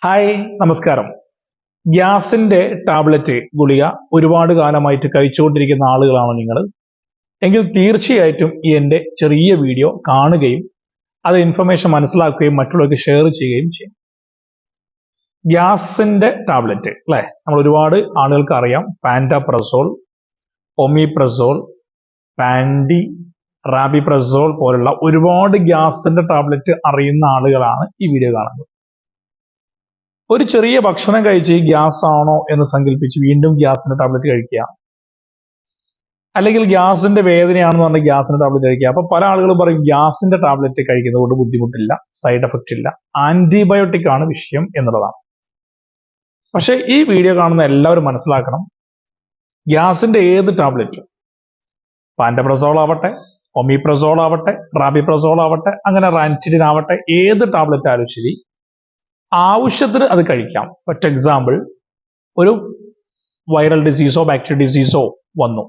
Hi, നമസ്കാരം. ഗ്യാസിന്റെ tablet ഗുളിക ഒരുപാട് കാലമായിട്ട് കഴിച്ചുകൊണ്ടിരിക്കുന്ന ആളുകളാണോ നിങ്ങൾ? എങ്കിൽ തീർച്ചയായിട്ടും ഈ എൻ്റെ ചെറിയ വീഡിയോ കാണുകയും അത് ഇൻഫർമേഷൻ മനസ്സിലാക്കുകയും മറ്റുള്ളവർക്ക് ഷെയർ ചെയ്യുകയും ചെയ്യും. ഗ്യാസിന്റെ ടാബ്ലറ്റ് അല്ലെ, നമ്മൾ ഒരുപാട് ആളുകൾക്ക് അറിയാം. പാൻറ്റപ്രസോൾ, ഒമിപ്രസോൾ, പാൻഡി, റാബിപ്രസോൾ പോലുള്ള ഒരുപാട് ഗ്യാസിന്റെ ടാബ്ലറ്റ് അറിയുന്ന ആളുകളാണ് ഈ വീഡിയോ കാണുന്നത്. ഒരു ചെറിയ ഭക്ഷണം കഴിച്ച് ഗ്യാസ് ആണോ എന്ന് സങ്കല്പിച്ച് വീണ്ടും ഗ്യാസിന്റെ ടാബ്ലറ്റ് കഴിക്കുക, അല്ലെങ്കിൽ ഗ്യാസിന്റെ വേദനയാണെന്ന് പറഞ്ഞാൽ ഗ്യാസിന്റെ ടാബ്ലറ്റ് കഴിക്കുക. അപ്പൊ പല ആളുകളും പറയും ഗ്യാസിന്റെ ടാബ്ലറ്റ് കഴിക്കുന്നത് കൊണ്ട് ബുദ്ധിമുട്ടില്ല, സൈഡ് എഫക്റ്റ് ഇല്ല, ആന്റിബയോട്ടിക് ആണ് വിഷയം എന്നുള്ളതാണ്. പക്ഷെ ഈ വീഡിയോ കാണുന്ന എല്ലാവരും മനസ്സിലാക്കണം, ഗ്യാസിന്റെ ഏത് ടാബ്ലറ്റും, പാൻറ്റപ്രസോൾ ആവട്ടെ, ഒമിപ്രസോൾ ആവട്ടെ, റാബിപ്രസോൾ ആവട്ടെ, അങ്ങനെ റാൻറ്റിഡിൻ ആവട്ടെ, ഏത് ടാബ്ലറ്റ് ആയാലും ശരി, ആവശ്യത്തിന് അത് കഴിക്കാം. ഫോർ എക്സാമ്പിൾ, ഒരു വൈറൽ ഡിസീസോ ബാക്ടീരിയൽ ഡിസീസോ വന്നു,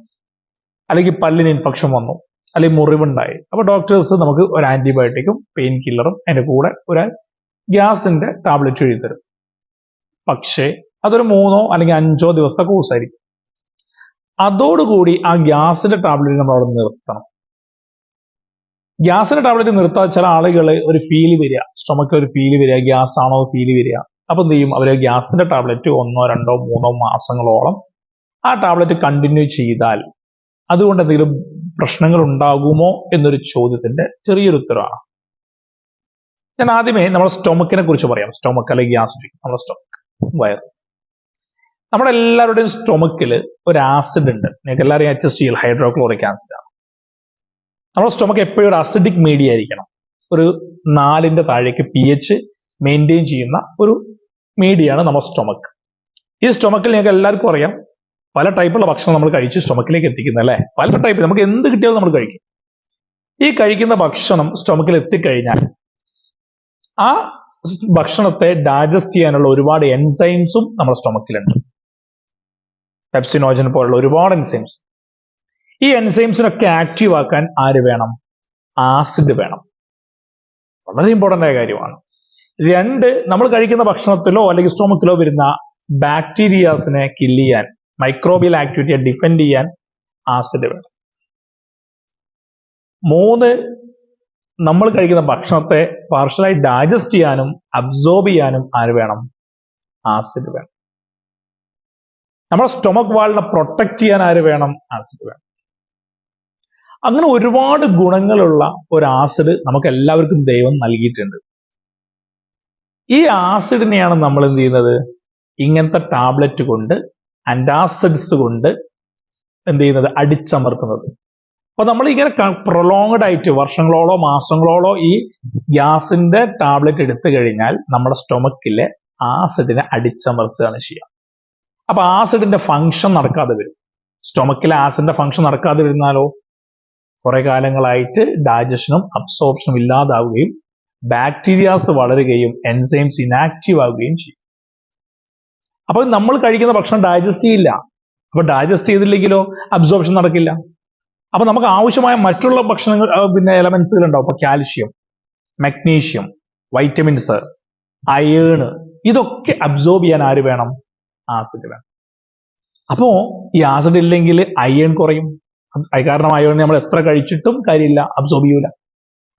അല്ലെങ്കിൽ പല്ലിന് ഇൻഫെക്ഷൻ വന്നു, അല്ലെങ്കിൽ മുറിവുണ്ടായി, അപ്പൊ ഡോക്ടേഴ്സ് നമുക്ക് ഒരു ആന്റിബയോട്ടിക്കും പെയിൻ കില്ലറും അതിന്റെ കൂടെ ഒരു ഗ്യാസിന്റെ ടാബ്ലറ്റ് എഴുതി തരും. പക്ഷേ അതൊരു 3 അല്ലെങ്കിൽ 5 ദിവസത്തെ കോഴ്സ് ആയിരിക്കും. അതോടുകൂടി ആ ഗ്യാസിന്റെ ടാബ്ലറ്റ് നമ്മൾ അവിടെ നിർത്തണം. ഗ്യാസിന്റെ ടാബ്ലറ്റ് നിർത്താൻ ചില ആളുകൾ ഒരു ഫീല് വരിക, സ്റ്റൊമക്കിൽ ഒരു ഫീല് വരിക, ഗ്യാസ് ആണോ ഫീല് വരിക. അപ്പൊ എന്ത് ചെയ്യും, അവർ ഗ്യാസിന്റെ ടാബ്ലറ്റ് 1, 2, 3 മാസങ്ങളോളം ആ ടാബ്ലറ്റ് കണ്ടിന്യൂ ചെയ്താൽ അതുകൊണ്ട് എന്തെങ്കിലും പ്രശ്നങ്ങൾ ഉണ്ടാകുമോ എന്നൊരു ചോദ്യത്തിന്റെ ചെറിയൊരു ഉത്തരവാണ്. ഞാൻ ആദ്യമേ നമ്മുടെ സ്റ്റൊമക്കിനെ കുറിച്ച് പറയാം. സ്റ്റൊമക്ക് അല്ലെങ്കിൽ ഗ്യാസ്ട്രിക്, നമ്മുടെ സ്റ്റൊമക്ക്, വയർ. നമ്മുടെ എല്ലാവരുടെയും സ്റ്റൊമക്കിൽ ഒരു ആസിഡ് ഉണ്ട്. നിങ്ങൾക്ക് എല്ലാവരെയും HCl, ഹൈഡ്രോക്ലോറിക് ആസിഡ് ആണ്. നമ്മുടെ സ്റ്റൊമക്ക് എപ്പോഴും ഒരു അസിഡിക് മീഡിയ ആയിരിക്കണം. ഒരു 4 താഴേക്ക് pH മെയിൻറ്റെയിൻ ചെയ്യുന്ന ഒരു മീഡിയയാണ് നമ്മുടെ സ്റ്റൊമക്ക്. ഈ സ്റ്റൊമക്കിൽ നിങ്ങൾക്ക് എല്ലാവർക്കും അറിയാം, പല ടൈപ്പുള്ള ഭക്ഷണം നമ്മൾ കഴിച്ച് സ്റ്റൊമക്കിലേക്ക് എത്തിക്കുന്നത് അല്ലേ. പല ടൈപ്പ്, നമുക്ക് എന്ത് കിട്ടിയാലും നമ്മൾ കഴിക്കും. ഈ കഴിക്കുന്ന ഭക്ഷണം സ്റ്റൊമക്കിൽ എത്തിക്കഴിഞ്ഞാൽ ആ ഭക്ഷണത്തെ ഡൈജസ്റ്റ് ചെയ്യാനുള്ള ഒരുപാട് എൻസൈംസും നമ്മുടെ സ്റ്റൊമക്കിലുണ്ട്. പെപ്സിനോജൻ പോലുള്ള ഒരുപാട് എൻസൈംസ്. ഈ എൻസൈംസിനൊക്കെ ആക്റ്റീവ് ആക്കാൻ ആര് വേണം? ആസിഡ് വേണം. വളരെ ഇമ്പോർട്ടൻ്റ് ആയ കാര്യമാണ്. 2, നമ്മൾ കഴിക്കുന്ന ഭക്ഷണത്തിലോ അല്ലെങ്കിൽ സ്റ്റൊമക്കിലോ വരുന്ന ബാക്ടീരിയാസിനെ കില്ല് ചെയ്യാൻ, മൈക്രോബിയൽ ആക്ടിവിറ്റിയെ ഡിഫെൻഡ് ചെയ്യാൻ ആസിഡ് വേണം. 3, നമ്മൾ കഴിക്കുന്ന ഭക്ഷണത്തെ പാർഷ്യലായി ഡൈജസ്റ്റ് ചെയ്യാനും അബ്സോർബ് ചെയ്യാനും ആര് വേണം? ആസിഡ് വേണം. നമ്മുടെ സ്റ്റൊമക് വാളിനെ പ്രൊട്ടക്ട് ചെയ്യാൻ ആര് വേണം? ആസിഡ് വേണം. അങ്ങനെ ഒരുപാട് ഗുണങ്ങളുള്ള ഒരു ആസിഡ് നമുക്ക് എല്ലാവർക്കും ദൈവം നൽകിയിട്ടുണ്ട്. ഈ ആസിഡിനെയാണ് നമ്മൾ എന്ത് ചെയ്യുന്നത്? ഇങ്ങനത്തെ ടാബ്ലറ്റ് കൊണ്ട്, ആന്റാസിഡ്സ് കൊണ്ട് എന്ത് ചെയ്യുന്നത്? അടിച്ചമർത്തുന്നത്. അപ്പൊ നമ്മൾ ഇങ്ങനെ പ്രൊലോങ്ഡ് ആയിട്ട് വർഷങ്ങളോളോ മാസങ്ങളോളോ ഈ ഗ്യാസിന്റെ ടാബ്ലറ്റ് എടുത്തു കഴിഞ്ഞാൽ നമ്മുടെ സ്റ്റൊമക്കിലെ ആസിഡിനെ അടിച്ചമർത്തുകയാണ് ചെയ്യുക. അപ്പൊ ആസിഡിന്റെ ഫംഗ്ഷൻ നടക്കാതെ വരും. സ്റ്റൊമക്കിലെ ആസിഡിന്റെ ഫംഗ്ഷൻ നടക്കാതെ വരുന്നാലോ കുറെ കാലങ്ങളായിട്ട് ഡൈജഷനും അബ്സോർപ്ഷനും ഇല്ലാതാവുകയും ബാക്ടീരിയാസ് വളരുകയും എൻസൈംസ് ഇനാക്റ്റീവ് ആവുകയും ചെയ്യും. അപ്പൊ നമ്മൾ കഴിക്കുന്ന ഭക്ഷണം ഡൈജസ്റ്റ് ചെയ്യില്ല. അപ്പൊ ഡൈജസ്റ്റ് ചെയ്തില്ലെങ്കിലോ അബ്സോർപ്ഷൻ നടക്കില്ല. അപ്പൊ നമുക്ക് ആവശ്യമായ മറ്റുള്ള ഭക്ഷണങ്ങൾ, പിന്നെ എലമെന്റ്സുകൾ ഉണ്ടാവും. അപ്പൊ കാൽഷ്യം, മഗ്നീഷ്യം, വൈറ്റമിൻസ്, അയേൺ, ഇതൊക്കെ അബ്സോർബ് ചെയ്യാൻ ആര് വേണം? ആസിഡ് വേണം. അപ്പോ ഈ ആസിഡ് ഇല്ലെങ്കിൽ അയേൺ കുറയും. കാരണം അയേൺ നമ്മൾ എത്ര കഴിച്ചിട്ടും കാര്യമില്ല, അബ്സോർബ് ചെയ്യൂല.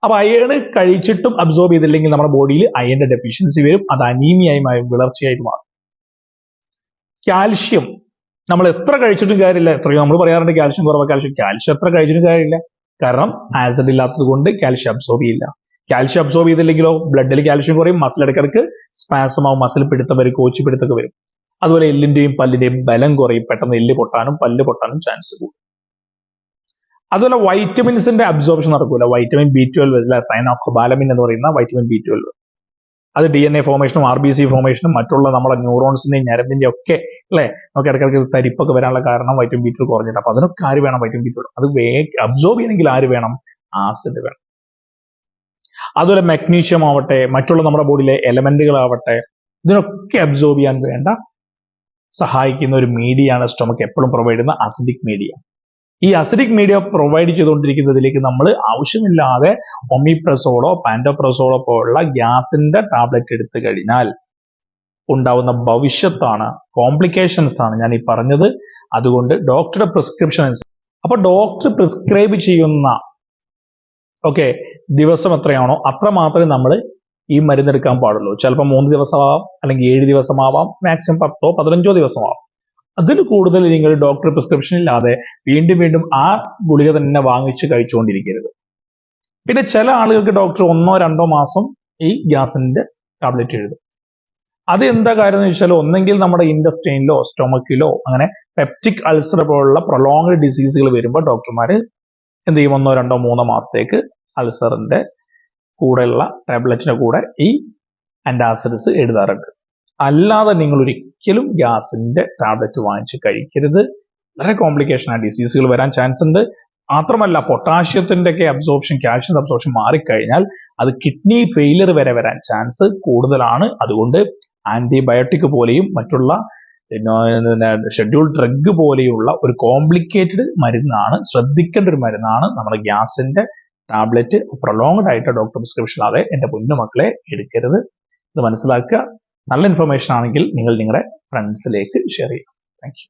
അപ്പൊ അയേൺ കഴിച്ചിട്ടും അബ്സോർബ് ചെയ്തില്ലെങ്കിൽ നമ്മുടെ ബോഡിയിൽ അയേണിന്റെ ഡെഫിഷ്യൻസി വരും. അത് അനീമിയായി മാറും, വിളർച്ചയായിട്ട് മാറും. കാൽഷ്യം നമ്മൾ എത്ര കഴിച്ചിട്ടും കാര്യമില്ല. എത്രയോ നമ്മൾ പറയാറുണ്ട് കാൽഷ്യം കുറവ്, കാൽഷ്യം എത്ര കഴിച്ചിട്ടും കാര്യമില്ല. കാരണം ആസിഡ് ഇല്ലാത്തത് കൊണ്ട് കാൽഷ്യം അബ്സോർബ് ചെയ്യില്ല. കാൽഷ്യം അബ്സോർബ് ചെയ്തില്ലെങ്കിലോ ബ്ലഡിൽ കാൽഷ്യം കുറയും, മസിൽ ഇടയ്ക്കിടയ്ക്ക് സ്പാസം ആവും, മസിൽ പിടുത്തം വരും, കോച്ചി പിടുത്തൊക്കെ വരും. അതുപോലെ എല്ലിന്റെയും പല്ലിന്റെയും ബലം കുറയും, പെട്ടെന്ന് എല്ല് പൊട്ടാനും പല്ല് പൊട്ടാനും ചാൻസ് കൂടും. അതുപോലെ വൈറ്റമിൻസിന്റെ അബ്സോർപ്ഷൻ നടക്കൂല. വൈറ്റമിൻ B12 അല്ല, സൈനോകോബാലമിൻ എന്ന് പറയുന്ന വൈറ്റമിൻ B12, അത് DNA ഫോർമേഷനും RBC ഫോർമേഷനും മറ്റുള്ള നമ്മുടെ ന്യൂറോൺസിന്റെയും ഞരമ്പിന്റെ ഒക്കെ അല്ലെ, നമുക്ക് ഇടയ്ക്കിടയ്ക്ക് തരിപ്പൊക്കെ വരാനുള്ള കാരണം വൈറ്റമിൻ B12 കുറഞ്ഞിട്ട്. അപ്പൊ അതിനൊക്കെ ആര് വേണം? Vitamin B12. അത് അബ്സോർബ് ചെയ്യണമെങ്കിൽ ആര് വേണം? ആസിഡ് വേണം. അതുപോലെ മഗ്നീഷ്യം ആവട്ടെ, മറ്റുള്ള നമ്മുടെ ബോഡിയിലെ എലമെന്റുകളാവട്ടെ, ഇതിനൊക്കെ അബ്സോർബ് ചെയ്യാൻ വേണ്ട സഹായിക്കുന്ന ഒരു മീഡിയയാണ് സ്റ്റൊമക്ക് എപ്പോഴും പ്രൊവൈഡ് ചെയ്യുന്ന അസിഡിക് മീഡിയ. ഈ അസിഡിക് മീഡിയ പ്രൊവൈഡ് ചെയ്തുകൊണ്ടിരിക്കുന്നതിലേക്ക് നമ്മൾ ആവശ്യമില്ലാതെ ഒമിപ്രസോളോ പാൻറ്റോപ്രസോളോ പോലുള്ള ഗ്യാസിന്റെ ടാബ്ലറ്റ് എടുത്തു കഴിഞ്ഞാൽ ഉണ്ടാവുന്ന ഭവിഷ്യത്താണ്, കോംപ്ലിക്കേഷൻസ് ആണ് ഞാൻ ഈ പറഞ്ഞത്. അതുകൊണ്ട് ഡോക്ടറുടെ പ്രിസ്ക്രിപ്ഷൻ അനുസരിച്ച്, അപ്പൊ ഡോക്ടർ പ്രിസ്ക്രൈബ് ചെയ്യുന്ന ദിവസം എത്രയാണോ അത്ര മാത്രമേ നമ്മൾ ഈ മരുന്നെടുക്കാൻ പാടുള്ളൂ. ചിലപ്പോൾ 3 ദിവസമാവാം, അല്ലെങ്കിൽ 7 ദിവസമാവാം, മാക്സിമം 10 15 ദിവസമാവാം. അതിൽ കൂടുതൽ നിങ്ങൾ ഡോക്ടർ പ്രിസ്ക്രിപ്ഷൻ ഇല്ലാതെ വീണ്ടും വീണ്ടും ആ ഗുളിക തന്നെ വാങ്ങിച്ച് കഴിച്ചുകൊണ്ടിരിക്കരുത്. പിന്നെ ചില ആളുകൾക്ക് ഡോക്ടർ 1-2 മാസം ഈ ഗ്യാസിന്റെ ടാബ്ലറ്റ് എഴുതും. അത് എന്താ കാര്യം എന്ന് വെച്ചാൽ, ഒന്നെങ്കിൽ നമ്മുടെ ഇൻഡസ്റ്റൈനിലോ സ്റ്റൊമക്കിലോ അങ്ങനെ പെപ്റ്റിക് അൾസർ പോലുള്ള പ്രൊലോങ്ഡ് ഡിസീസുകൾ വരുമ്പോൾ ഡോക്ടർമാർ എന്ത് ചെയ്യും, 1-2-3 മാസത്തേക്ക് അൾസറിന്റെ കൂടെയുള്ള ടാബ്ലറ്റിന്റെ കൂടെ ഈ ആന്റാസിഡ്സ് എഴുതാറുണ്ട്. അല്ലാതെ നിങ്ങൾ ഒരിക്കലും ഗ്യാസിന്റെ ടാബ്ലറ്റ് വാങ്ങിച്ച് കഴിക്കരുത്. വളരെ കോംപ്ലിക്കേഷൻ ആ ഡിസീസുകൾ വരാൻ ചാൻസ് ഉണ്ട്. മാത്രമല്ല പൊട്ടാഷ്യത്തിന്റെ ഒക്കെ അബ്സോർപ്ഷൻ, കാൽഷ്യം അബ്സോർപ്ഷൻ മാറിക്കഴിഞ്ഞാൽ അത് കിഡ്നി ഫെയിലിയർ വരെ വരാൻ ചാൻസ് കൂടുതലാണ്. അതുകൊണ്ട് ആന്റിബയോട്ടിക് പോലെയും മറ്റുള്ള ഷെഡ്യൂൾ ഡ്രഗ് പോലെയുള്ള ഒരു കോംപ്ലിക്കേറ്റഡ് മരുന്നാണ്, ശ്രദ്ധിക്കേണ്ട ഒരു മരുന്നാണ് നമ്മുടെ ഗ്യാസിന്റെ ടാബ്ലറ്റ്. പ്രൊലോങ്ഡ് ആയിട്ട് ഡോക്ടർ പ്രിസ്ക്രിപ്ഷൻ അതെ എന്റെ പൊന്നുമക്കളെ എടുക്കരുത്. ഇത് മനസ്സിലാക്കുക. നല്ല ഇൻഫർമേഷൻ ആണെങ്കിൽ നിങ്ങൾ നിങ്ങളുടെ ഫ്രണ്ട്സിലേക്ക് ഷെയർ ചെയ്യുക. Thank you.